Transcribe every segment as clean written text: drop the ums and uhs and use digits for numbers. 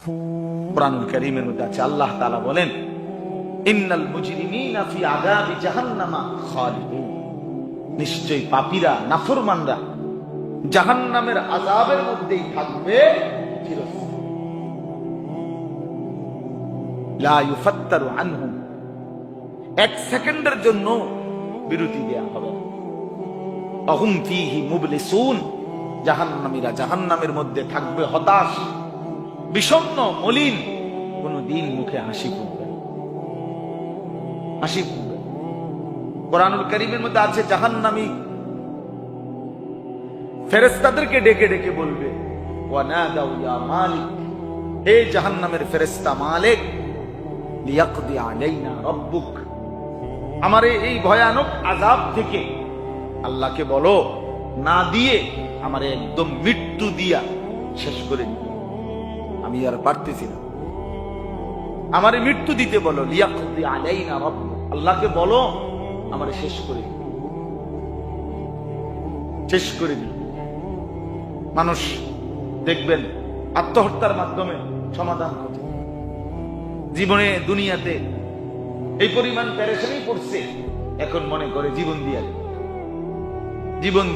কুরআনুল কারীমের মধ্যে আছে, আল্লাহ তাআলা বলেন, ইন্নাল মুজরিমিনা ফি আযাবি জাহান্নামা খালিদুন, নিশ্চয়ই পাপীরা, নাফরমানরা জাহান্নামের আযাবের মধ্যেই থাকবে চিরস্থায়ী। লা ইউফাত্তারু আনহুম, এক সেকেন্ডের জন্য বিরতি দেয়া হবে না। আহুম ফীহি মুবলিসুন, জাহান্নামীরা জাহান্নামের মধ্যে থাকবে হতাশ, বিষণ্ণ, মলিন, কোনদিন মুখে হাসি ফুটবে না, হাসি ফুটবে। কুরআনুল কারীমের মধ্যে আছে, জাহান্নামী ফেরেশতাদেরকে ডেকে ডেকে বলবে, ওয়ানাদাউ ইয়া মালিক, হে জাহান্নামের ফেরেশতা মালিক, লিয়াকদি আলাইনা রাব্বুক, আমারে এই ভয়ানক আযাব থেকে আল্লাহকে বলো না দিয়ে আমারে একদম মৃত্যু দিয়া শেষ করে দিও, আমি আর পারতেছি না, আমারে মৃত্যু দিতে বলো। লিয়াকদি আলাইনা রাব্বুক, আল্লাহকে বলো আমারে শেষ করে দিও, শেষ করে দিও। মানুষ দেখবেন আত্মহত্যার মাধ্যমে সমাধান করছে, জীবনে দুনিয়াতে এই পরিমাণ পেরেশানি পড়ছে, এখন মনে করে জীবন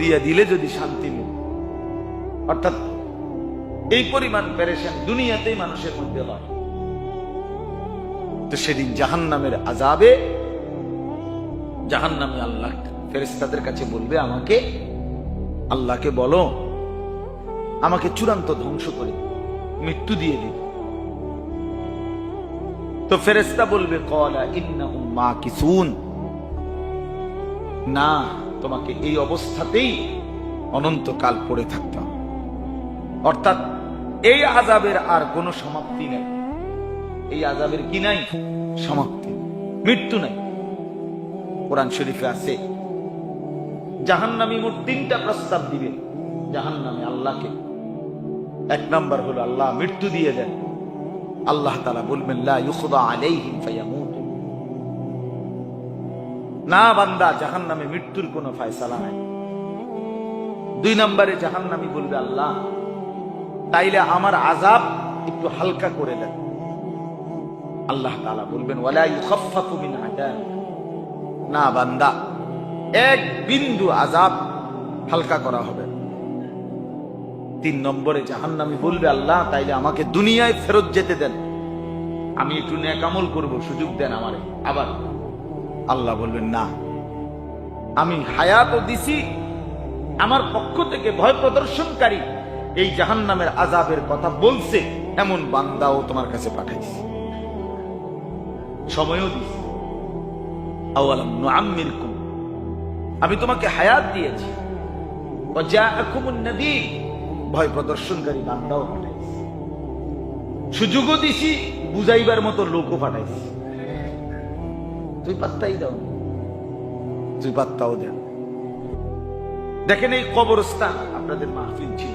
দিয়া দিলে যদি শান্তি মিলে। অর্থাৎ এই পরিমাণ পেরেশান দুনিয়াতেই মানুষের মধ্যে হয়, তো সেদিন জাহান্নামের আযাবে জাহান্নামে আল্লাহ ফেরেশতাদের কাছে বলবে, আমাকে, আল্লাহকে বলো আমাকে চূড়ান্ত ধ্বংস করে মৃত্যু দিয়ে দিবে। তো ফেরেশতা বলবে, ক্বালা ইন্নাহুম মাকিসুন, না, তোমাকে এই অবস্থাতেই অনন্তকাল পড়ে থাকতে হবে। অর্থাৎ এই আযাবের আর কোনো সমাপ্তি নাই, এই আযাবের কি নাই? সমাপ্তি, মৃত্যু নাই। কোরআন শরীফে আছে, জাহান্নামী মোট 3টা প্রস্তাব দিবে জাহান্নামে আল্লাহকে। এক নাম্বার হলো, আল্লাহ মৃত্যু দিয়ে দেন। আল্লাহ তাআলা বলবেন, লা ইউখদা আলাইহিম ফায়ামুতু, না বান্দা, জাহান্নামে মৃত্যুর কোনো ফয়সালা নাই। 2 নম্বরে জাহান্নামী বলবে, আল্লাহ তাইলে আমার আযাব একটু হালকা করে দেন। আল্লাহ তাআলা বলবেন, ওয়ালা ইউখাফফাফু মিন আযাব, না বান্দা, এক বিন্দু আযাব হালকা করা হবে। 3 নম্বরে জাহান্নামী বলবে, আল্লাহ তাইলে আমাকে দুনিয়ায় ফেরত যেতে দেন, আমি একটু নেক আমল করব, সুযোগ দেন আমারে। আবার আল্লাহ বলবেন, না, আমি হায়াতও দিছি, আমার পক্ষ থেকে ভয় প্রদর্শনকারী এই জাহান্নামের আযাবের কথা বলছে এমন বান্দাও তোমার কাছে পাঠাইছি, সময়ও দিছি। আওয়ালাম নুআম্মিরকুম, আমি তোমাকে হায়াত দিয়েছি। ওয়াজাআকুমুন নাযীর, ভয় প্রদর্শনকারী বান্দাও পাঠাইছি, সুযোগও দিছি, বুঝাইবার মতো লোকও পাঠাইছি। তুই পাত্তাই দাও, তুই পাত্তাও দেন। দেখেন এই কবরস্থান, আপনাদের মাহফিল ছিল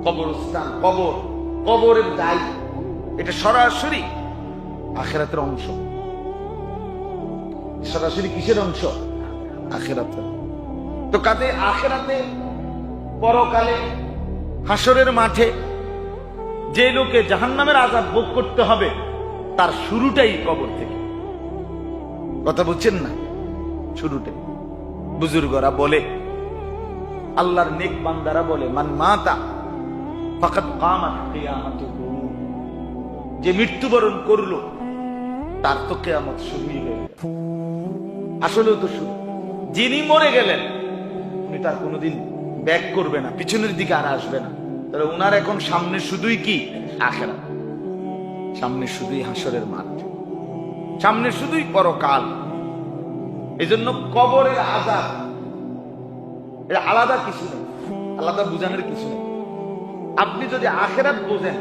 কবরস্থান, কবরের দায়, এটা সরাসরি আখিরাতের অংশ। সরাসরি কিসের অংশ? আখিরাতের। তো কাজে আখিরাতে, পরকালে, হাসরের মাঠে যে লোকে জাহান্নামের আযাব ভোগ করতে হবে, তার শুরুটাই কবর থেকে। কথা বুঝছেন না? শুরুটাই। বুজুর্গরা বলে, আল্লাহর নেক বান্দারা বলে, মান মাতা ফাকাদ কামাত কিয়ামাতুহু, যে মৃত্যুবরণ করলো তার তো কিয়ামত শুরু হয়ে গেল। আসলেও তো শুরু। যিনি মরে গেলেন উনি তার কোনোদিন ব্যাক করবে না, পিছনের দিকে আর আসবে না। তাহলে উনার এখন সামনে শুধুই কি? আখিরাত। সামনে শুধুই হাসরের মাঠ, সামনে শুধুই পরকাল। এজন্য কবরের আযাব এটা আলাদা কিছু নেই, আলাদা বুঝানোর কিছু নেই। আপনি যদি আখিরাত বুঝেন,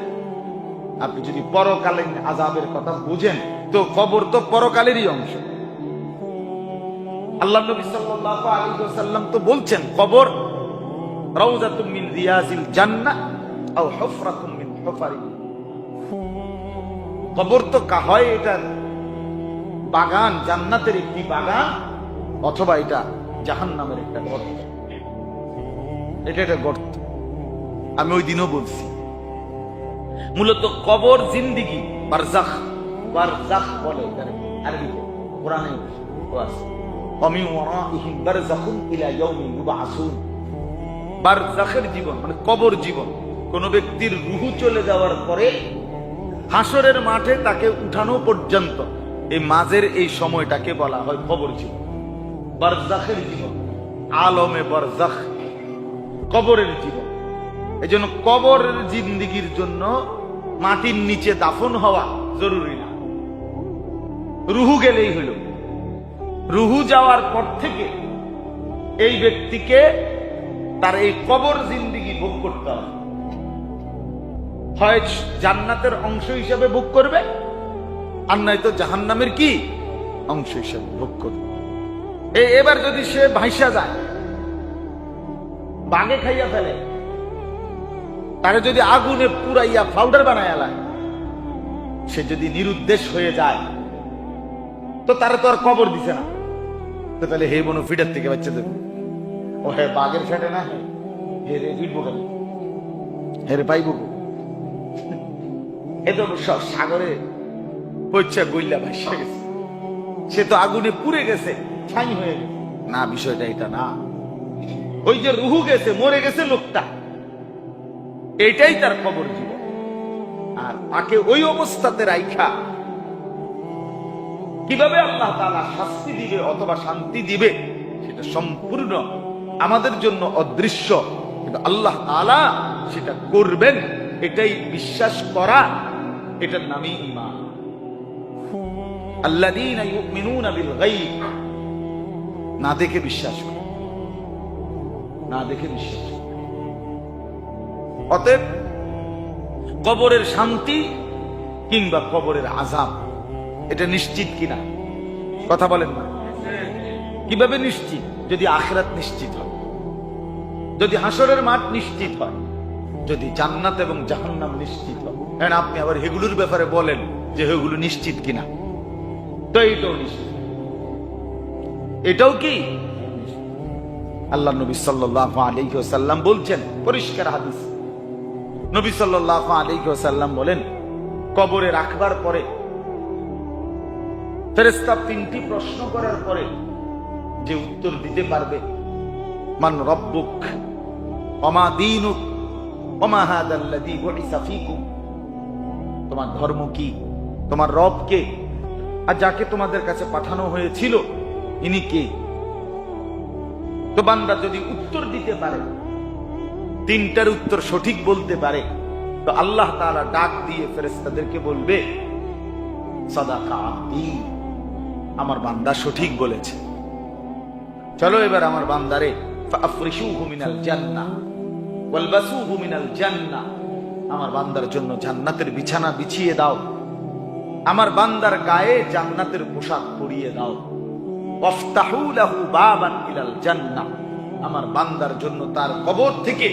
আপনি যদি পরকালীন আযাবের কথা বুঝেন, তো কবর তো পরকালেরই অংশ। আল্লাহ নবী সাল্লাল্লাহু আলাইহি ওয়াসাল্লাম তো বলছেন, কবর রাউযাতুম মিন রিয়াজিল জান্নাহ আও হুফরাতুম মিন হুফারি। কবর তো হয় এটা বাগান, জান্নাতের একটি বাগান, অথবা এটা জাহান্নামের একটা গর্ত। এটা একটা গর্ত। আমি ওই দিনও বলছি, মূলত কবর জিন্দিগি বারজাখ, বারজাখ বলে আরবিতে, কোরআনে আছে ওয়ামি ওয়ারাইহিম বারযাখুন ইলা ইয়াউমি ইউবআসুন। বারজাখের জীবন মানে কবর জীবন। কোন ব্যক্তির রূহ চলে যাওয়ার পরে হাসরের মাঠে তাকে উঠানো পর্যন্ত এই মাঝের এই সময়টাকে বলা হয় কবর জীবন, বারজাখের জীবন, আলমে বারজাখ, কবরের জীবন। এই জন্য কবরের জিন্দিগির জন্য মাটির নিচে দাফন হওয়া জরুরি না, রুহু গেলেই হলো। রুহু যাওয়ার পর থেকে এই ব্যক্তিকে তার এই কবর জিন্দিগি ভোগ করতে হবে। হয় জান্নাতের অংশ হিসেবে ভোগ করবে, আর নয়তো জাহান্নামের কি অংশ হিসেবে ভোগ করবে। এবার যদি সে ভাইসা যায়, বাগে খাইয়া ফেলে, তারে যদি আগুনে পুরাইয়া পাউডার বানায় আলায়, সে যদি নিরুদ্দেশ হয়ে যায়, তো তারা তো আর কবর দিছে না। তো তাহলে হে বনু ফিটার থেকে বাচ্চা দেবে, ও হে বাঘের ফেটে না, হে রে ফিটবো কেন, হে রে পাইব, এ তো সব সাগরে পয়সা গইলা ভাসা গেছে, সে তো আগুনে পুড়ে গেছে, ছাই হয়ে গেছে। না, বিষয়টা এটা না। ওই যে রুহু গেছে, মরে গেছে লোকটা, এটাই তার কবর জীবন। আর তাকে ওই অবস্থাতে রাইখা কিভাবে আল্লাহ তাআলা শাস্তি দিবে অথবা শান্তি দিবে, সেটা সম্পূর্ণ আমাদের জন্য অদৃশ্য, কিন্তু আল্লাহ তাআলা সেটা করবেন, এটাই বিশ্বাস করা, এটার নামই ঈমান। আল্লাযীনা ইউমিনুনা বিল গায়ব, না দেখে বিশ্বাস করে, না দেখে বিশ্বাস করে। অতএব কবরের শান্তি কিংবা কবরের আযাব এটা নিশ্চিত কিনা কথা বলেন না? কিভাবে নিশ্চিত? যদি আখিরাত নিশ্চিত হয়, যদি হাসরের মাঠ নিশ্চিত হয়, যদি জান্নাত এবং জাহান্নাম নিশ্চিত হয়। হ্যাঁ, আপনি আবার এগুলোর ব্যাপারে বলেন যে এগুলো নিশ্চিত কিনা, তো এইটাও নিশ্চিত। এটাও কি আল্লাহ নবী সাল্লাল্লাহু আলাইহি ওয়াসাল্লাম বলছেন, পরিষ্কার হাদিস, নবী সাল্লাল্লাহু আলাইহি ওয়াসাল্লাম বলেন, কবরে রাখবার পরে ফেরেশতা তিনটি প্রশ্ন করার পরে যে উত্তর দিতে পারবে, মান রব্বুক ওয়া মা দীনুক ওয়া মা হাদাল্লাযী বুইসা ফীকুম, তোমার ধর্ম কি, তোমার রব কে, আর যাকে তোমাদের কাছে পাঠানো হয়েছিল ইনি কে। তো বান্দা যদি উত্তর দিতে পারে, তিনটার উত্তর সঠিক বলতে পারে, তো আল্লাহ তাআলা ডাক দিয়ে ফেরেশতাদেরকে বলবে, সাদাকা আবদী, আমার বান্দা সঠিক বলেছে, চলো এবার আমার বান্দারে ফাফরিশুহু মিনাল জান্নাহ ওয়ালবাসুহু মিনাল জান্নাহ, আমার বান্দার জন্য জান্নাতের বিছানা বিছিয়ে দাও, আমার বান্দার গায়ে জান্নাতের পোশাক পরিয়ে দাও, ওয়াফতাহু লাহু বাবান ইলাল জান্নাহ, আমার বান্দার জন্য তার কবর থেকে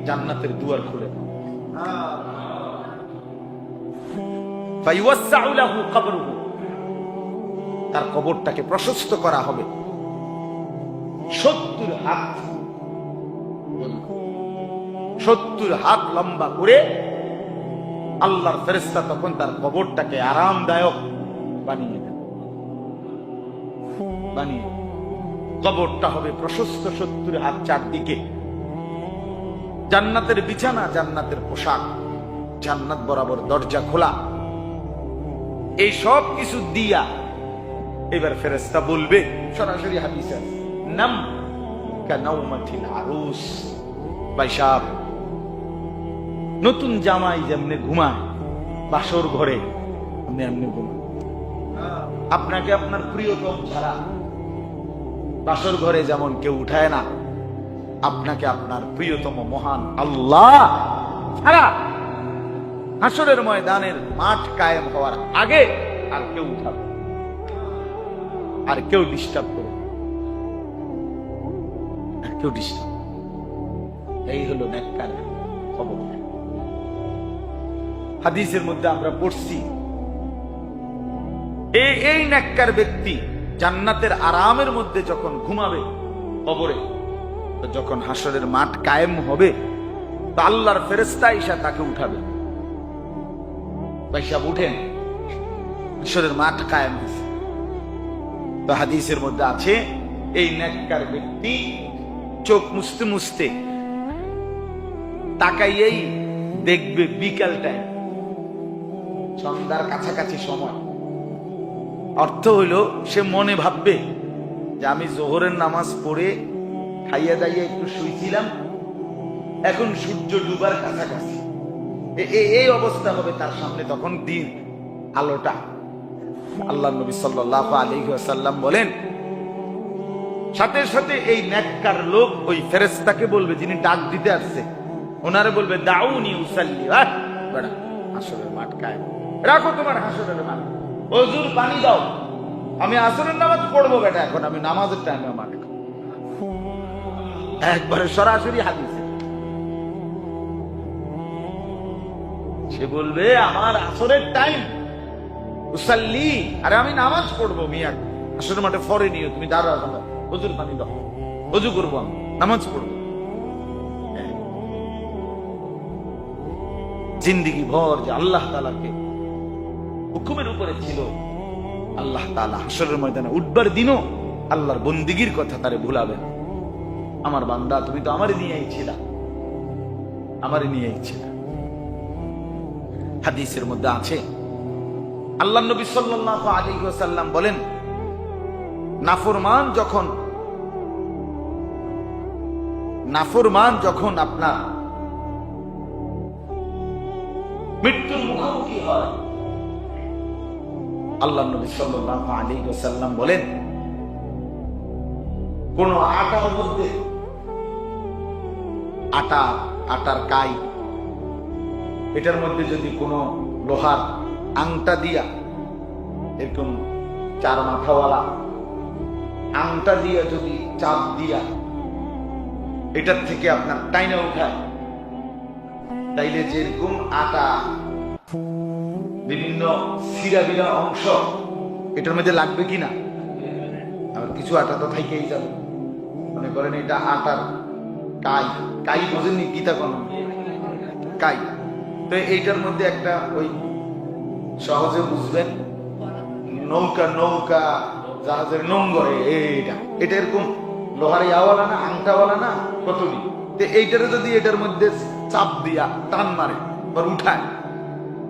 জান্নাতের দুয়ার খুলে দাও, ফায়ুসাউ লাহু কবরুহু, তার কবরটাকে প্রশস্ত করা হবে 70 হাত, 70 হাত লম্বা করে আল্লাহর ফেরেশতা তখন তার কবরটাকে আরামদায়ক বানিয়ে দেবে, বানিয়ে কবরটা হবে প্রশস্ত 70 হাত, চারদিকে জান্নাতের বিছানা, জান্নাতের পোশাক, জান্নাত বরাবর দরজা খোলা, এই সব কিছু দিয়া এবার ফেরেশতা বলবে, সরাসরি হাদিসে নাম কানাউমাতিল আরুস, বাইশাব, নতুন জামাই যেমনে ঘুমায় বাসর ঘরে, আপনি এমনি ঘুমান। আপনাকে আপনার প্রিয়তম ছাড়া বাসর ঘরে যেমন কেউ উঠায় না, আপনাকে আপনার প্রিয়তম মহান আল্লাহ ছাড়া হাসরের ময়দানের মাঠ কায়েম হওয়ার আগে আর কেউ উঠাবে, আর কেউ ডিস্টার্ব করবে, আর কেউ ডিস্টার্ব। এই হলো নেককার খবর। হাদিসের মধ্যে আমরা পড়ছি, এই নেককার ব্যক্তি জান্নাতের আরামের মধ্যে যখন ঘুমাবে কবরে, যখন হাসরের মাঠ কায়েম হবে, তো আল্লাহর ফেরেশতা এসে তাকে উঠাবে, পয়সাব উঠেন, হাসরের মাঠ কায়েম হয়েছে। তো হাদিসের মধ্যে আছে এই নেককার ব্যক্তি চোখ মুছতে মুছতে তাকাইয়েই দেখবে বিকাল টাইম, সন্ধ্যার কাছাকাছি সময়। অর্থ হইল সে মনে ভাববে যে আমি জোহরের নামাজ পড়ে খাইয়া দাইয়া একটু শুইছিলাম, এখন সূর্য ডুবার কাছাকাছি। এই অবস্থা হবে তার সামনে তখন দিন আলোটা। আল্লাহ নবী সাল্লাল্লাহু আলাইহি ওয়াসাল্লাম বলেন, সাথে সাথে এই নেককার লোক ওই ফেরেশতাকে বলবে, যিনি ডাক দিতে আসছে, ওনারে বলবে দাউনি উসাল্লি। বেড়া, হাসরের মাঠ কায়েম, রাখো তোমার হাসরের মাঠ, ওযুর পানি দাও, আমি আসরের নামাজ পড়বো বেটা, এখন আমি নামাজের টাইমে আমার একবারে সরাসরি হাদিসে সে বলবে আমার আসরের টাইম উসাল্লি, আরে আমি নামাজ পড়বো মিয়া, আসরের মাঠে ফরে নিও, তুমি দাঁড়াও, ওযুর পানি দাও, ওযু করবো, আমি নামাজ পড়বো। জিন্দিগি ভর যে আল্লাহ তাআলাকে হুকুমের উপরে ছিল, আল্লাহ তাআলা হাসরের ময়দানে উঠবার দিনও আল্লাহর বন্দিগির কথা তারে ভুলাবে না। আমার বান্দা, তুমি তো আমারই নিয়েই ছিলা, আমারই নিয়েই ছিলা। হাদিসের মধ্যে আছে, আল্লাহ নবী সাল্লাল্লাহু আলাইহি ওয়াসাল্লাম বলেন, নাফরমান যখন আপনার মৃত্যুর মুখোমুখি হয়, আল্লাহ নবী সাল্লাল্লাহু আলাইহি ওয়াসাল্লাম বলেন, কোন আটার মধ্যে আটার কাই, এটার মধ্যে যদি কোনো লোহার আংটা দিয়া, এরকম চার মাথাওয়ালা আংটা দিয়া যদি চাপ দিয়া এটার থেকে আপনার টাইনা উঠায়, তাইলে যেরকম আটা বিভিন্ন সিরা বিরা অংশ এটার মধ্যে লাগবে কিনা, আর কিছু আটা তো থাইকেই যাবে। মনে করেন এটা আটার কাই বোঝেননি, গীতা কোন কাই, তো এইটার মধ্যে একটা ওই সহজে বুঝবেন নৌকা জাহাজের নোংরে, এটা এরকম লোহার ইয়াওয়ালা না, আংটাওয়ালা না, কতনি, তো এইটারে যদি এটার মধ্যে চাপ দিয়া টান মারে বা উঠায়,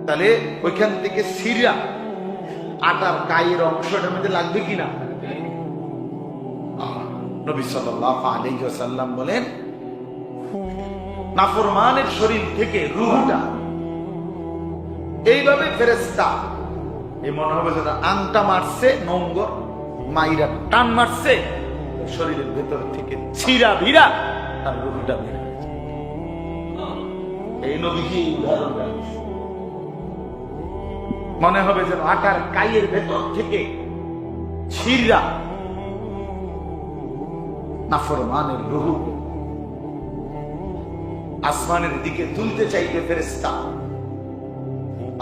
তাহলে ওইখান থেকে সিরা আটার কাইয়ের অংশ এটার মধ্যে লাগবে কিনা। নবী সাল্লাল্লাহু আলাইহি ওয়াসাল্লাম বলেন, নাফরমানের শরীর থেকে রূহটা এইভাবে ফেরেশতা, এই মনে হবে যেন আংটা মারছে, নোংর মাইরা টান মারছে, শরীরের ভেতর থেকে ছিঁড়া ভিড়া তার রূহটা বের হয়েছে। এই নবীজি উদাহরণ রাখছে, মনে হবে যেন আটার কাইয়ের ভেতর থেকে ছিঁড়া নাফরমানের রূহ আসমানের দিকে তুলতে চাইবে ফেরেশতা,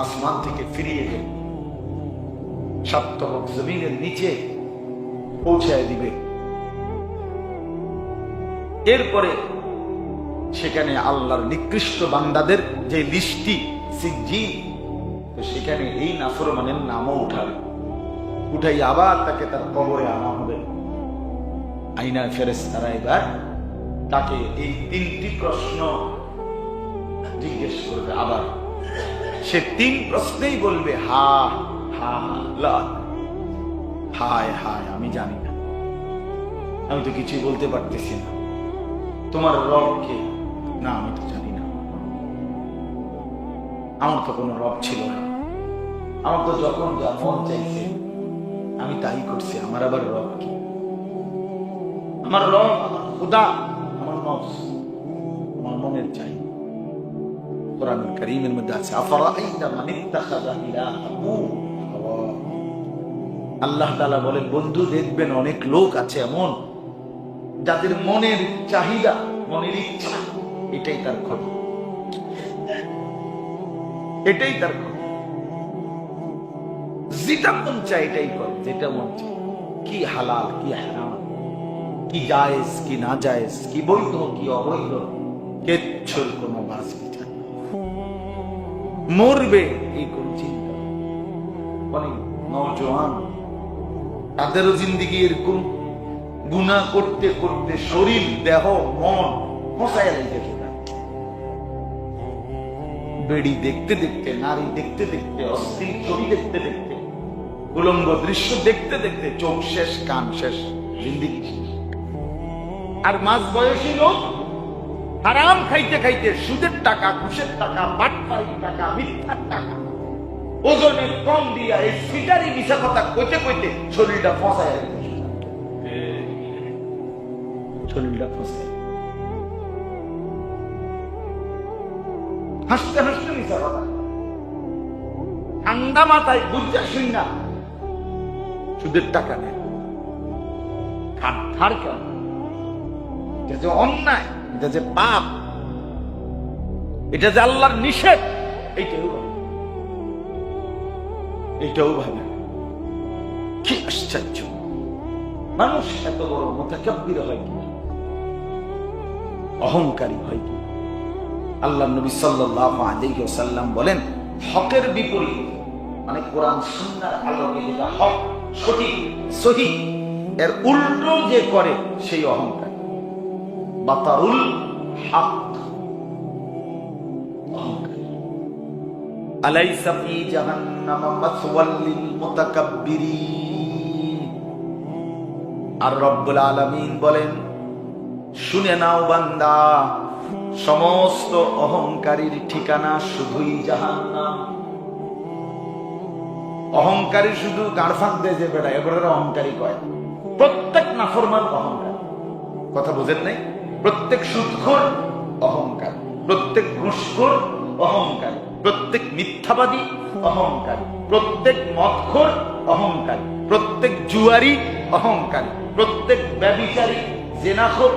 আসমান থেকে ফিরিয়ে দেবে, সপ্তম জমিনের নিচে পৌঁছায় দিবে। এরপরে সেখানে আল্লাহর নিকৃষ্ট বান্দাদের যে লিস্টি সিজ্জিন, তো সেখানে এই নাফরমানের নামও উঠাবে, উঠাই আবার তাকে তার কবরে আনা হবে। আইনা ফেরেশতারা এবার তাকে এই তিনটি প্রশ্ন জিজ্ঞেস করবে, আবার সে তিন প্রশ্নেই বলবে হা হা লা, হায় হায় আমি জানি না, আমি তো কিছুই বলতে পারতেছি না, তোমার রব কে? না আমি তো জানি না, আমার তো কোনো রব ছিল না, আমার তো যখন যা মন চাইছে আমি তাই করছি, আমার আবার রব কি? আমার রব আমার খোদা, আমার নফস, আমার মনের চাই। কোরআন কারীমের মধ্যে আছে, আফারাআইতা মান ইত্তাখাযা ইলাহাহু হাওয়া। আল্লাহ তাআলা বলেন, বন্ধু দেখবেন অনেক লোক আছে এমন যাদের মনের চাহিদা, মনের ইচ্ছা এটাই তার খোদা, এটাই তার খোদা, যেটা মন চায় এটাই করে, যেটা মন চায়, কি হালাল কি হারাম, কি জায়েজ কি না জায়েজ, কি বৈধ কি অবৈধ, কিচ্ছুর কোনো বাস বিচার, মরবে এই কোন চিন্তা অনেক নওজোয়ান, তাদেরও জিন্দিগি এরকম গুনাহ করতে করতে শরীর দেহ মন ফসায় লেগেছে। বেড়ি দেখতে দেখতে, নারী দেখতে দেখতে, অশ্লীল ছবি দেখতে দেখতে, উলঙ্গ দৃশ্য দেখতে দেখতে চোখ শেষ, কান শেষ, জিন্দিগি শেষ। আর মাঝ বয়সী লোক হারাম খাইতে খাইতে সুদের টাকা, ঘুষের টাকা, বাটপাড়ির টাকা, মিথ্যার টাকা ওজনে কম দিয়া এই সিটারি মিশা কথা কইতে কইতে শরীরটা ফসায় লেগেছে। শরীরটা ফসায় হাসতে হাসতে মিশা কথা, ঠান্ডা মাথায় বুঝা শুন না সুদের টাকা নেয়। খার কেন? এটা যে অন্যায়, এটা যে পাপ, এটা যে আল্লাহর নিষেধ, এইটাও ভাবে। কি আশ্চর্য! মানুষ এত বড় মুতাকাব্বির হয় কি, অহংকারী হয় কি? আল্লাহ নবী সাল্লাল্লাহু আলাইহি ওয়াসাল্লাম বলেন, হকের বিপরীত মানে কোরআন সুন্নাহর আলোকে যেটা হক, সঠিক, সহিহ, এর উল্টো যে করে সেই অহংকার। বাতারুল হক, অহংকার। আলাইসা ফি জাহান্নাম মাসওয়াল লিল মুতাকাব্বিরিন। আর রব্বুল আলামিন বলেন, শুনে নাও বান্দা, সমস্ত অহংকারীর ঠিকানা শুধুই জাহান্নাম। অহংকারী শুধু গাঁড় ফাঁক দিয়ে যে বেড়ায়, এগুলোর অহংকারী কয়। প্রত্যেক নাফরমান অহংকার, কথা বোঝেন নাই? প্রত্যেক সুদখোর অহংকার, প্রত্যেক ঘুষখোর অহংকার, প্রত্যেক মিথ্যাবাদী অহংকার, প্রত্যেক মদখোর অহংকার, প্রত্যেক জুয়ারি অহংকার, প্রত্যেক ব্যভিচারী জেনাখোর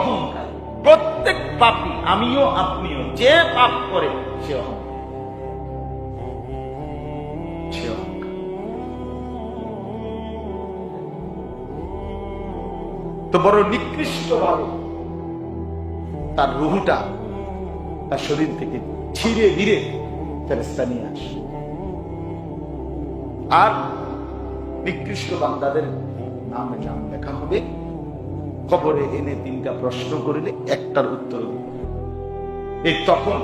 অহংকার, প্রত্যেক পাপী, আমিও আপনিও, যে পাপ করে সে অহংকার। তো বড় নিকৃষ্ট ভাবে তার রুহুটা তার শরীর থেকে ছিঁড়ে ভিড়ে ফেরেশতা নিয়ে আসে। আর নিকৃষ্ট বান্দাদের নাম লেখা হবে, কবরে এনে 3টা প্রশ্ন করিলে একটার উত্তর এই তখন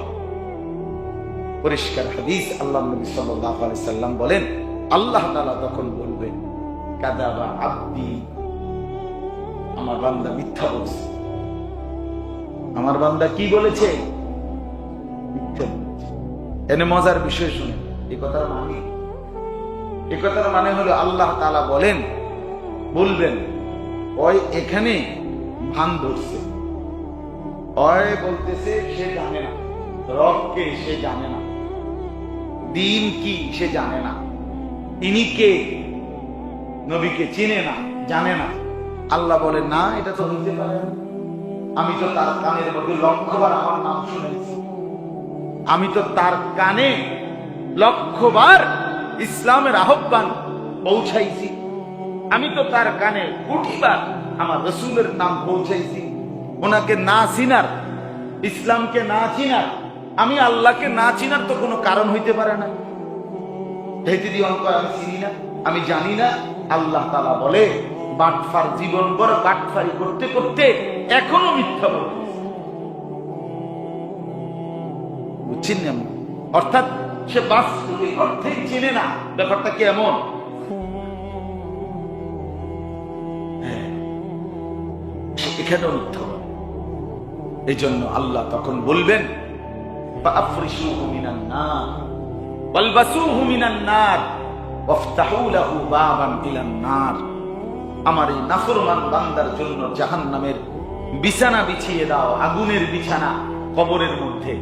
পরিষ্কার হাদিস, আল্লাহ নবী সাল্লাল্লাহু আলাইহি সাল্লাম বলেন, আল্লাহ তাআলা তখন বলবেন, কাযাবা আব্দি, আমার বান্দা মিথ্যা বলছে। আমার বান্দা কি বলেছে? মিথ্যা বলেছে। এনে মজার বিষয় শুনে, এই কথার মানে হলো আল্লাহ তাআলা বলবেন, ওই এখানে ভান ধরছে, ওই বলতেছে সে জানে না, রবকে সে জানে না, দিন কি সে জানে না, তিনি কে, নবীকে চিনে না, জানে না। আল্লাহ বলে, না, এটা তো হইতে পারে না। আমি তো তার কানের মধ্যে লক্ষবার আমার নাম শুনেছি, আমি তো তার কানে লক্ষবার ইসলামের আহ্বান পৌঁছাইছি, আমি তো তার কানে কোটিবার আমার রাসূলের নাম পৌঁছাইছি। ওনাকে না চিনার, ইসলামকে না চিনার, আমি আল্লাহকে না চিনার তো কোনো কারণ হইতে পারে না। আমি চিনি না, আমি জানি না। আল্লাহ তাআলা বলে, বাটফার জীবন ভর বাটফারি করতে করতে এখনো মিথ্যা বলতেছে। বুঝছেন না? অর্থাৎ সে বাস্তবিক অর্থেই চিনে না ব্যাপারটা কেমন। এখানেও মিথ্যা বলে। এই জন্য আল্লাহ তখন বলবেন, ফাআফরিশুহু মিনান নার ওয়ালবাসুহু মিনান নার ওয়াফতাহু লাহু বাবান ইলান নার। আমার এই নাফরমান বান্দার জন্য জাহান্নামের বিছানা বিছিয়ে দাও, আগুনের বিছানা কবরের মধ্যে,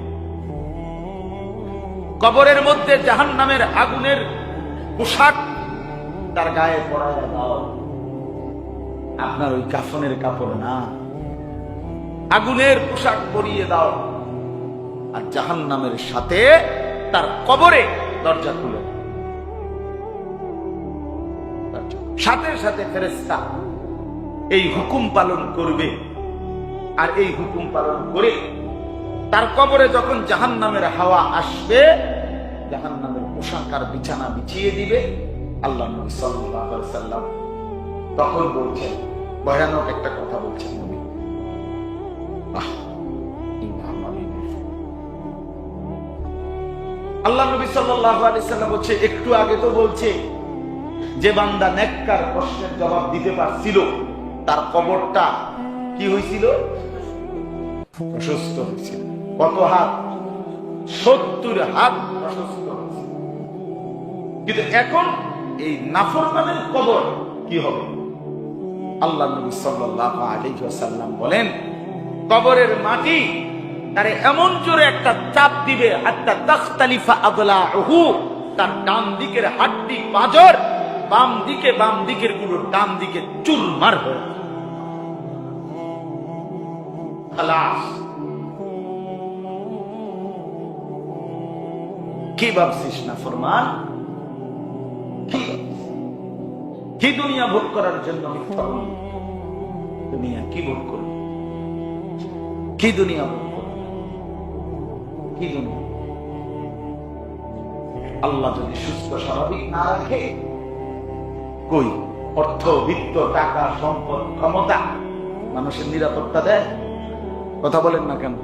কবরের মধ্যে জাহান্নামের আগুনের পোশাক তার গায়ে পরাইয়া দাও। আপনার ওই কাফনের কাপড় না, আগুনের পোশাক পরিয়ে দাও। আর জাহান্নামের সাথে তার কবরে দরজা খুলে, সাথে সাথে ফেরেশতা এই হুকুম পালন করবে। আর এই হুকুম পালন করে তার কবরে যখন জাহান্নামের হাওয়া আসবে, জাহান্নামের পোশাকার বিছানা বিছিয়ে দিবে। আল্লাহ নবী সাল্লাল্লাহু আলাইহি ওয়াসাল্লাম তখন বলছেন, ভয়ানক একটা কথা বলছেন নবী, আল্লাহ নবী সাল্লাল্লাহু আলাইহি ওয়াসাল্লাম বলছে, একটু আগে তো বলছে যে বান্দা নেককার প্রশ্নের জবাব দিতে পারছিল তার কবরটা কি হয়েছিল? প্রশস্ত হয়েছিল। কত হাত? 70 হাত প্রশস্ত হয়েছিল। কিন্তু এখন এই নাফরমানের কবর কি হবে? আল্লাহ নবী সাল্লাল্লাহু আলাইহি ওয়াসাল্লাম বলেন, কবরের মাটি তারে এমন জোরে একটা চাপ দিবে, হাত্তা তাখতালিফা আদলাউহু, তার ডান দিকের হাড্ডি পাঁজর বাম দিকের গুলো ডান দিকে চুরমার হয়ে খালাস। কি ভাবছিস না ফরমান? কি দুনিয়া ভোগ করার জন্য মিথ্যা বলি? দুনিয়া কি ভোগ করবে? কি দুনিয়া ভোগ করবে? কি দুনিয়া? আল্লাহ যদি সুস্থ স্বাভাবিক না রাখে, কই অর্থ, বিত্ত, টাকা, সম্পদ, ক্ষমতা মানুষের নিরাপত্তা দেয়? কথা বলেন না কেন?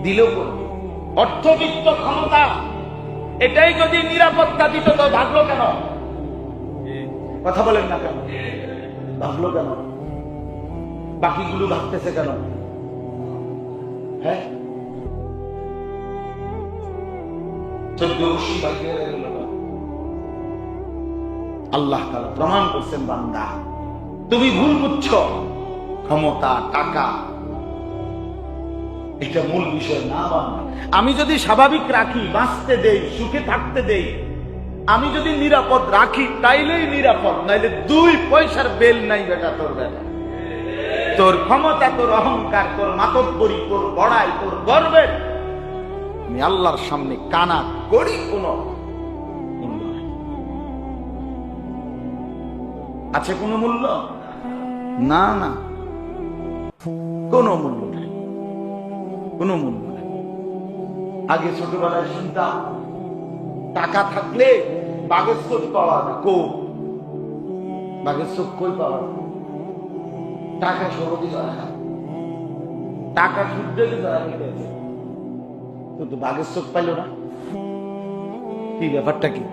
দিল অর্থ, বিত্ত, ক্ষমতা এটাই যদি নিরাপত্তা দিত তো ভাগলো কেন? কথা বলেন না কেন? ভাগলো কেন? বাকিগুলো ভাগতেছে কেন? হ্যাঁ, আল্লাহ তাআলা প্রমাণ করছেন, বান্দা তুমি ভুল বুঝছো। ক্ষমতা, টাকা এটা মূল বিষয় না। বান্দা আমি যদি স্বাভাবিক রাখি, বাঁচতে দেই, সুখে থাকতে দেই, আমি যদি নিরাপদ রাখি তাইলেই নিরাপদ, নাইলে 2 পয়সার বেল নাই বেটা তোর বেটা। তোর ক্ষমতা, তোর অহংকার, তোর মাতব্বরি, তোর বড়াই, তোর গর্বের আমি আল্লাহর সামনে কানা করি কোনো মূল্য নাই। আছে কোনো মূল্য? না না, কোনো মূল্য নাই, কোনো মূল্য নাই। আগে ছোটবেলায় শুনতাম টাকা থাকলে বাঘের চোখ পাওয়া যায়। বাঘের চোখ কই পাওয়া যায়? টাকা সহজে ধরা যায়, টাকা শুদ্ধ ধরা গেছে, কিন্তু বাঘের চোখ পাইল না। কি ব্যাপারটা কি?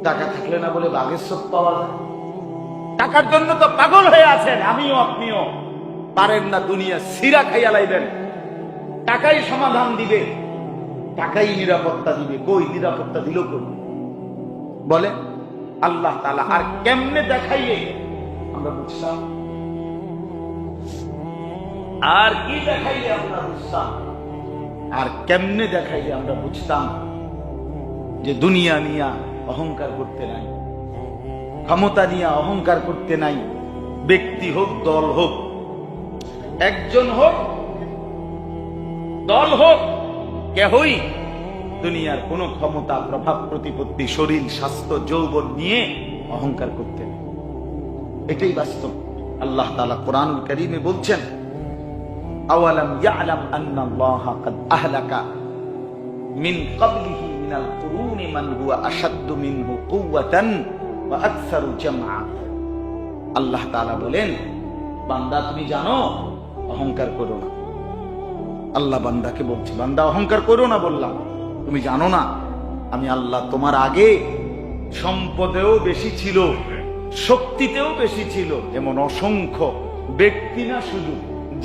টাকা থাকলে না বলে বাঘের চোখ পাওয়া যায়? টাকার জন্য তো পাগল হয়ে আছেন, আমিও আপনিও। পারেন না দুনিয়া সিরা খাইয়া লাইবেন। টাকাই সমাধান দিবে, টাকাই নিরাপত্তা দিবে। কই নিরাপত্তা দিল কই? বলে আল্লাহ তাআলা। আর কেমনে দেখাইলে আমরা বুঝতাম? আর কি দেখাইলে আমরা বুঝতাম? আর কেমনে দেখাইলে আমরা বুঝতাম যে দুনিয়া নিয়া অহংকার করতে নাই, ক্ষমতা নিয়া অহংকার করতে নাই। ব্যক্তি হোক, দল হোক, একজন হোক, দল হোক, কেহই দুনিয়ার কোন ক্ষমতা, প্রভাব, প্রতিপত্তি, শরীর, স্বাস্থ্য, যৌবন নিয়ে অহংকার করতে নাই। এটাই বাস্তব। আল্লাহ তাআলা কোরআনুল কারীমে বলছেন, আওয়ালাম ইয়ালাম আন্নাল্লাহা কাদ আহলাকা মিন ক্বাবলিহি মিনাল কুরুনি মান হুয়া আশাদ্দু মিনহু কুওয়াতান ওয়া আকসারু জামআ। আল্লাহ তাআলা বলেন, বান্দা তুমি জানো অহংকার করো না। আল্লাহ বান্দাকে বলছে, বান্দা অহংকার করো না। বললাম তুমি জানো না আমি আল্লাহ তোমার আগে সম্পদেও বেশি ছিল, শক্তিতেও বেশি ছিল, এমন অসংখ্য ব্যক্তি না শুধু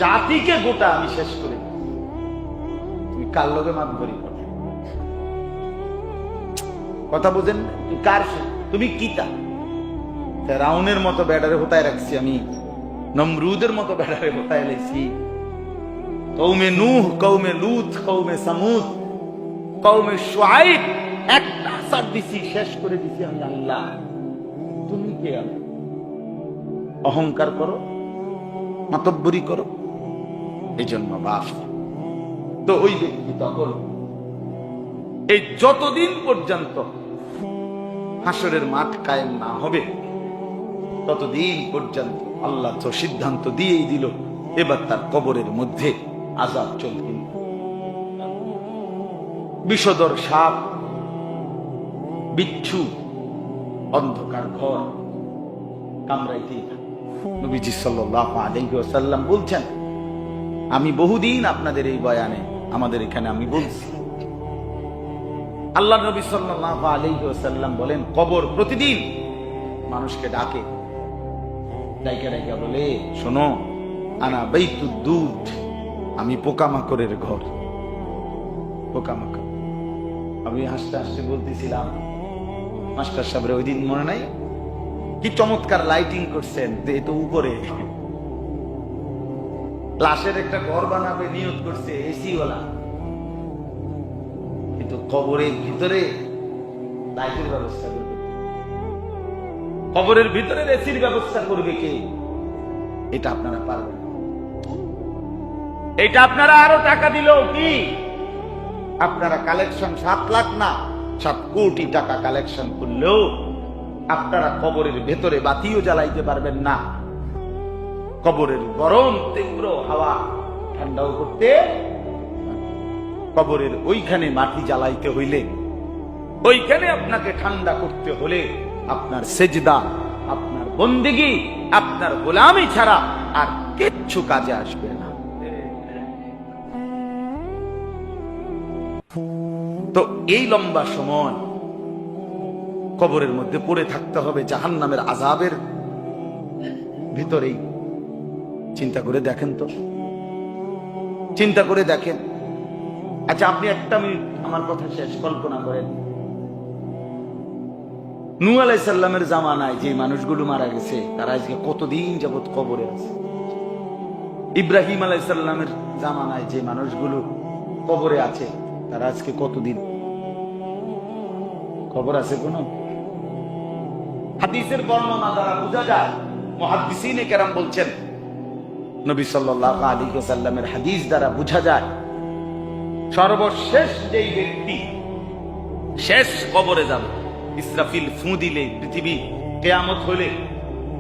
জাতিকে গোটা আমি শেষ করে। তুমি কার লোকে মাত ধরি কথা বুঝেন? তুই কার? তুমি কিতা? ফেরাউনের মতো ব্যাটারে হতায় রাখছি আমি, নমরুদের মতো ব্যাটারে হতায় লাইছি। কওমে নূহ, কওমে লূত, কওমে সামুদ, কওমে শুআইব, একটা আসার দিছি, শেষ করে দিছি আমি আল্লাহ। তুমি কে? অহংকার করো, মাতব্বরি করো, এই জন্য বাস। তো ওই ব্যক্তি তখন এই যতদিন পর্যন্ত হাসরের মাঠ কায়েম না হবে ততদিন পর্যন্ত আল্লাহ তো সিদ্ধান্ত দিয়েই দিল এবার তার কবরের মধ্যে আযাব চলবে। বিষধর সাপ, বিচ্ছু, অন্ধকার ঘর কামড়াইতেই থাকে। নবীজি সাল্লাল্লাহু আলাইহি ওয়াসাল্লাম বলছেন, আমি বহুদিন আপনাদের এই বয়ানে আমাদের এখানে আমি বলছি, আল্লাহ নবী সাল্লাল্লাহু আলাইহি ওয়াসাল্লাম বলেন, কবর প্রতিদিন মানুষকে ডাকে, ডাইকা ডাইকা বলে, শোনো, আনা বাইতুদ দুদ, আমি পোকামাকড়ের ঘর। পোকামাকড়। আমি হাসতে হাসতে বলতেছিলাম, মাস্টার সাহেবের ওই দিন মনে নাই কি চমৎকার লাইটিং করছেন, এ তো উপরে লাশের একটা ঘর বানাবে নিয়ত করছে এসি ওয়ালা, কিন্তু কবরের ভিতরে লাইটের ব্যবস্থা করবে, কবরের ভিতরে এসির ব্যবস্থা করবে কে? এটা আপনারা পারবেন? এটা আপনারা আরো টাকা দিলেও কি আপনারা কালেকশন 7 লাখ না 7 কোটি টাকা কালেকশন করলেও আপনারা কবরের ভেতরে বাতিও জ্বালাইতে পারবেন না। কবরের গরম তীব্র হাওয়া ঠান্ডাও করতে, কবরের ওইখানে মাটি জ্বালাইতে হইলে, ওইখানে আপনাকে ঠান্ডা করতে হলে আপনার সেজদা, আপনার বন্দেগী, আপনার গোলামি ছাড়া আর কিচ্ছু কাজে আসবে না। তো এই লম্বা সময় কবরের মধ্যে পড়ে থাকতে হবে জাহান্নামের আযাবের ভিতরেই। চিন্তা করে দেখেন তো, চিন্তা করে দেখেন। আচ্ছা, আপনি একটা মিনিট আমার কথা শেষ কল্পনা করেন, নূহ আলাইহিস সালামের জামানায় যে মানুষগুলো মারা গেছে তারা আজকে কতদিন যাবত কবরে আছে। ইব্রাহিম আলাইহিস সালামের জামানায় যে মানুষগুলো কবরে আছে তারা আজকে কতদিন খবর আছে? কোন হাদিসের বর্ণনা দ্বারা বোঝা যায়, মুহাদ্দিসিনে কেরাম বলছেন, নবী সাল্লাল্লাহু আলাইহি ওয়াসাল্লামের হাদিস দ্বারা বোঝা যায়, সর্বশেষ যেই ব্যক্তি শেষ কবরে যাবে, ইসরাফিল ফু দিলে পৃথিবী কিয়ামত হলে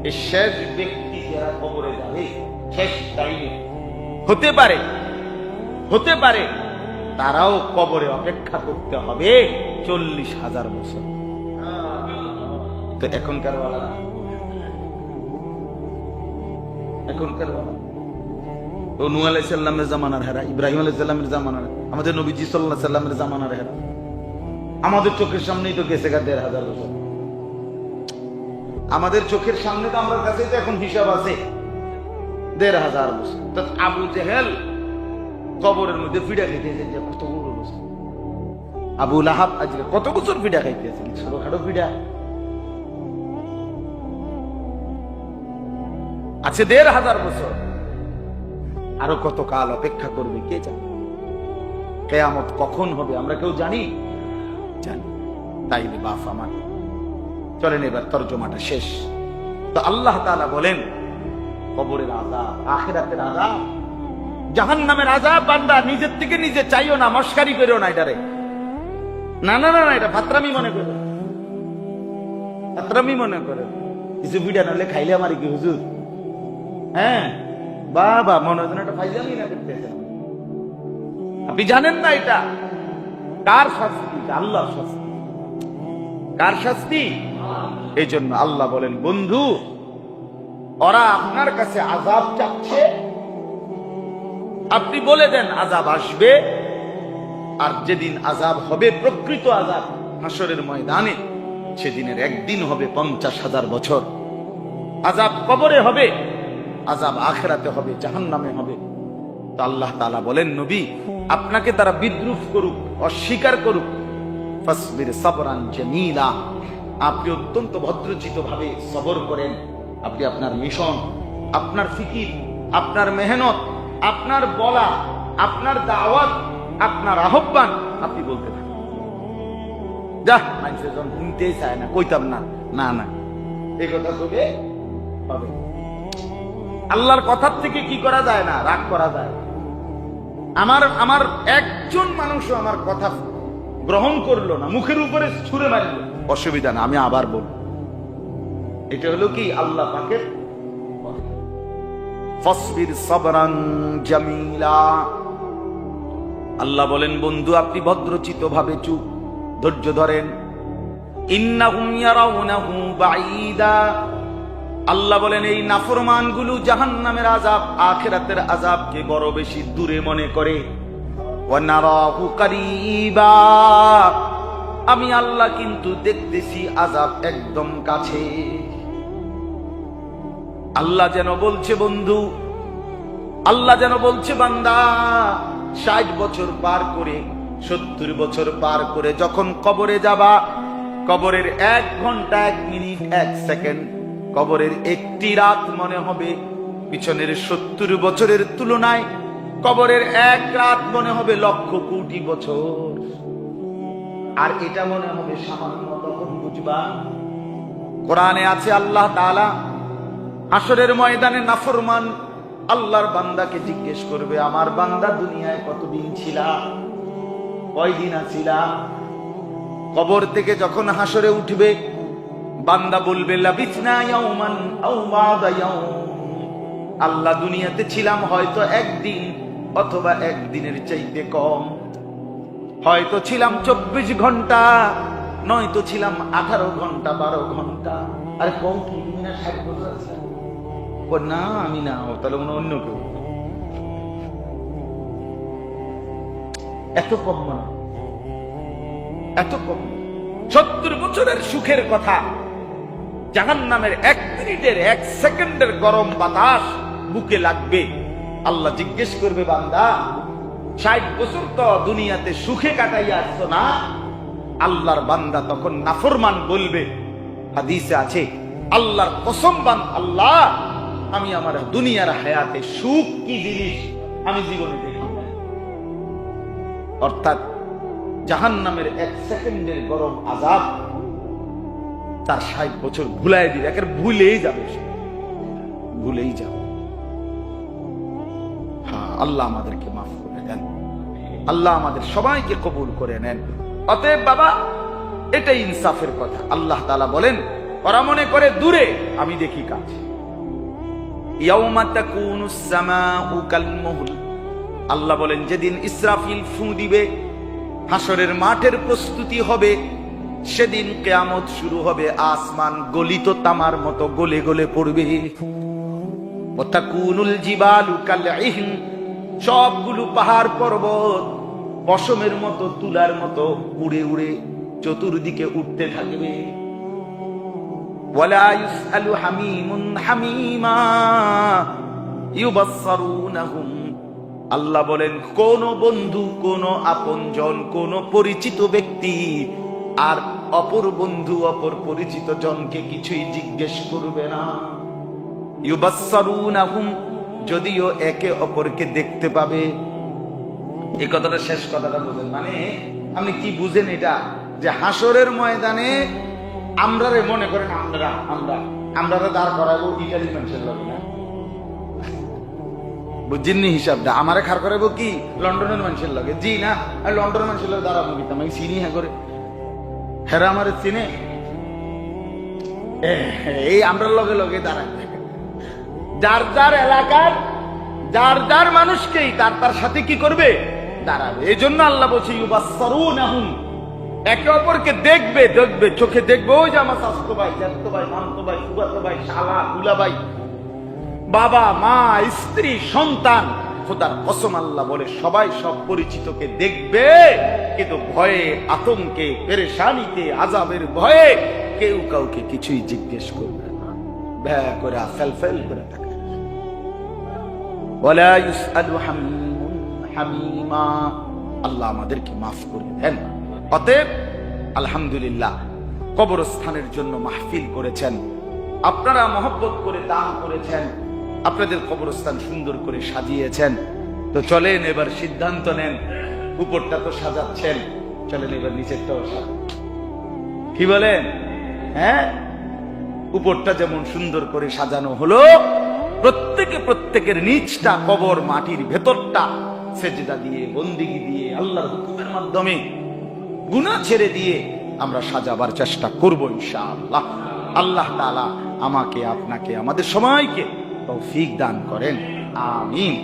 এই শেষ ব্যক্তি যারা কবরে যাবে শেষ টাইমে হতে পারে তারাও কবরে অপেক্ষা করতে হবে 40,000 বছর। তো এখনকার ও নূহ আলাইহিস সালামের জামানার হেরা, ইব্রাহিম আলাইহিস সালামের জামানার, আমাদের নবীজি সাল্লাল্লাহু আলাইহি সাল্লামের জামানার হেরা আমাদের চোখের সামনেই তো গেছে 1,500 বছর। আমাদের চোখের সামনে তো আমার কাছে তো এখন হিসাব আছে 1,500 বছর। তো আবু জেহেল কবরের মধ্যে ফিডা খাইতেছে যে কত বড় বছর, আবু লাহাব আজকে কত বছর ফিডা খাইতেছে, ছোটখাটো ফিডা আছে 1,500 বছর। আরো কত কাল অপেক্ষা করবে কে জানে? কিয়ামত কখন হবে আমরা কেউ জানি? তাইলে বাপ আমার, চলেন এবার তরজমাটা শেষ। তো আল্লাহ তাআলা বলেন, কবরের আযাব, আখিরাতের আযাব, জাহান্নামের আযাব বান্দা নিজের থেকে নিজে চাইও না, মস্কারি করিও না এটারে। না না না, এটা ফাতরামি মনে করে, ফাতরামি মনে করে। কিছু ভিড়া নাহলে খাইলে আমার কি হুজুর? হ্যাঁ বাবা, মনে হয় এটা ফাইজামি না করতেছে। আপনি জানেন না এটা কার শাস্তি? আল্লাহর শাস্তি। কার শাস্তি? এই জন্য আল্লাহ বলেন, বন্ধু ওরা আপনার কাছে আযাব চাচ্ছে, আপনি বলে দেন আযাব আসবে। আর যেদিন আযাব হবে প্রকৃত আযাব হাসরের ময়দানে, সেদিনের একদিন হবে 50,000 বছর। আযাব কবরে হবে, আযাব আখিরাতে হবে, জাহান্নামে হবে। তো আল্লাহ তাআলা বলেন, নবী আপনাকে তারা বিদ্রুপ করুক, অস্বীকার করুক, ফাসবির সাবরান জামিলা, আপনি অত্যন্ত ভদ্রচিত ভাবে সবর করেন। আপনি আপনার মিশন, আপনার ফিকির, আপনার মেহনত, আপনার বলা, আপনার দাওয়াত, আপনার আহ্বান আপনি বলতে থাকেন। যা মানুষের যখন শুনতেই চায় না, কইতাম না, না না এই কথা বলে হবে। আল্লাহর কথার থেকে কি করা যায় না? রাগ করা যায়। আমার একজন মানুষও আমার কথা গ্রহণ করলো না, মুখের উপরে ছুঁড়ে মারল, অসুবিধা না, আমি আবার বলব। এটা হলো কি আল্লাহ পাকের ফাসবির সাবরান জামিলা। আল্লাহ বলেন, বন্ধু আপনি ভদ্রচিত ভাবে চুপ ধৈর্য ধরেন। ইন্নাহুম ইয়ারাউনাহু বাঈদা, আল্লাহ বলেন এই নাফরমানগুলো জাহান্নামের আযাব, আখিরাতের আযাবকে বড় বেশি দূরে মনে করে। ওয়া নারাহু কারীবা, আমি আল্লাহ কিন্তু দেখতেছি আযাব একদম কাছে। আল্লাহ যেন বলছে বন্ধু, আল্লাহ যেন বলছে বান্দা, 60 বছর পার করে 70 বছর পার করে যখন কবরে যাবা, কবরের 1 ঘন্টা 1 মিনিট 1 সেকেন্ড, কবরের একটি রাত মনে হবে পিছনের 70 বছরের তুলনায়। কবরের 1 রাত মনে হবে লক্ষ কোটি বছর। আর এটা মনে হবে সামান্য, তখন বুঝবা। কোরআনে আছে আল্লাহ তাআলা হাসরের ময়দানে নাফরমান আল্লাহর বান্দাকে জিজ্ঞেস করবে, আমার বান্দা দুনিয়ায় কতদিন ছিলা, কয়দিন আছিলা? কবর থেকে যখন হাসরে উঠবে, বান্দা বলবে লাবিসনা ইয়াওমান আও বা'দা ইয়াওম, আল্লাহ দুনিয়াতে ছিলাম হয়তো একদিন অথবা একদিনের চাইতে কম, হয়তো ছিলাম 24 ঘন্টা, নয়তো ছিলাম 18 ঘন্টা 12 ঘন্টা। আরে কম কি, তুমি না 60 বছর আছে? না আমি না, তাহলে মনে অন্য কেউ। এত কম মানে, এত কম। 70 বছরের সুখের কথা জাহান্নামের 1 মিনিটের 1 সেকেন্ডের গরম বাতাস বুকে লাগবে। আল্লাহ জিজ্ঞেস করবে, বান্দা 60 বছর তো দুনিয়াতে সুখে কাটাইয়া আসছো না? আল্লাহর বান্দা তখন নাফরমান বলবে, হাদিসে আছে আল্লাহর কসম বান আল্লাহ, আমি আমার দুনিয়ার হায়াতে সুখ কি জিনিস আমি জীবনে দেখি না। অর্থাৎ জাহান্নামের 1 সেকেন্ডের গরম আযাব তার 60 বছর ভুলাই দিবে, একের ভুলেই যাবে, ভুলেই যাবে। হ্যাঁ, আল্লাহ আমাদেরকে মাফ করে দেন, আল্লাহ আমাদের সবাইকে কবুল করে নেন। অতএব বাবা, এটাই ইনসাফের কথা। আল্লাহ তাআলা বলেন, ওরা মনে করে দূরে, আমি দেখি কাছে। ইয়াউমা তাকুনুস সামাউ কালমুহল, আল্লাহ বলেন যেদিন ইসরাফিল ফু দিবে, হাসরের মাঠের প্রস্তুতি হবে, সেদিন কিয়ামত শুরু হবে, আসমান গলিত তামার মতো গলে গলে পড়বে। ওয়া তাকুনুল জিবালু কালইহন, সবগুলো পাহাড় পর্বত পশমের মতো তুলার মতো উড়ে উড়ে চতুর্দিকে উঠতে থাকবে। ওয়ালা ইউসআলু হামিমুন হামিমা ইউবাসসারুনহুম, আল্লাহ বলেন কোন বন্ধু, কোন আপনজন, কোন পরিচিত ব্যক্তি আর অপর বন্ধু অপর পরিচিত জনকে কিছুই জিজ্ঞেস করবে না। ইউবাসসারুনহুম, যদিও একে অপরকে দেখতে পাবে। এই কথাটা শেষ কথাটা বুঝেন, মানে আপনি কি বুঝেন এটা? যে হাসরের ময়দানে আমরা মনে করেন আমরা দাঁড় করাবো ইটালি মানুষের লগে না, বুঝছেননি হিসাবটা? আমারে খাড় করাবো কি লন্ডনের মানুষের লগে? জি না, আর লন্ডনের মানুষের লগে দাঁড়াবো কি? আমি চিনি হ্যাঁ করে, হেরা আমার চিনে, এই আমরা লগে লগে দাঁড়াই। যার যার এলাকার যার যার মানুষকেই তার সাথে কি করবে? দাঁড়াবে। এই জন্য আল্লাহ বলছে ইউবাসসারুনহুম, একে অপরকে দেখবে, চোখে দেখবে। ওই যে আমার স্বাস্থ্য ভাই, জ্যাঠতো ভাই, মামতো ভাই, ফুফাতো ভাই, শালা দুলা ভাই, বাবা মা স্ত্রী সন্তান, খোদার কসম আল্লাহ বলে সবাই সব পরিচিতকে দেখবে, কিন্তু ভয়ে আতঙ্কে পেরেশানিতে আযাবের ভয়ে কেউ কাউকে কিছুই জিজ্ঞেস করবে না, ভয় করে ফেল করে থাকে। ওয়ালা ইউসআলু হামিমুন হামিমা, আল্লাহ আমাদেরকে মাফ করে দেন। অতএব আলহামদুলিল্লাহ, কবরস্থানের জন্য মাহফিল করেছেন আপনারা, মহব্বত করে দান করেছেন, আপনাদের কবরস্থান সুন্দর করে সাজিয়েছেন। তো চলেন এবার সিদ্ধান্ত নেন, উপরটা তো সাজাচ্ছেন, চলেন এবার নিচেরটাও সাজান। কি বলেন? হ্যাঁ, উপরটা যেমন সুন্দর করে সাজানো হলো, প্রত্যেকের নিচটা, কবর মাটির ভেতরটা সেজদা দিয়ে, বন্দিগি দিয়ে, আল্লাহর হুকুমের মাধ্যমে গুনাহ ছেড়ে দিয়ে আমরা সাজাবার চেষ্টা করব ইনশাআল্লাহ। আল্লাহ তাআলা আমাকে, আপনাকে, আমাদের সবাইকে তৌফিক দান করেন, আমিন।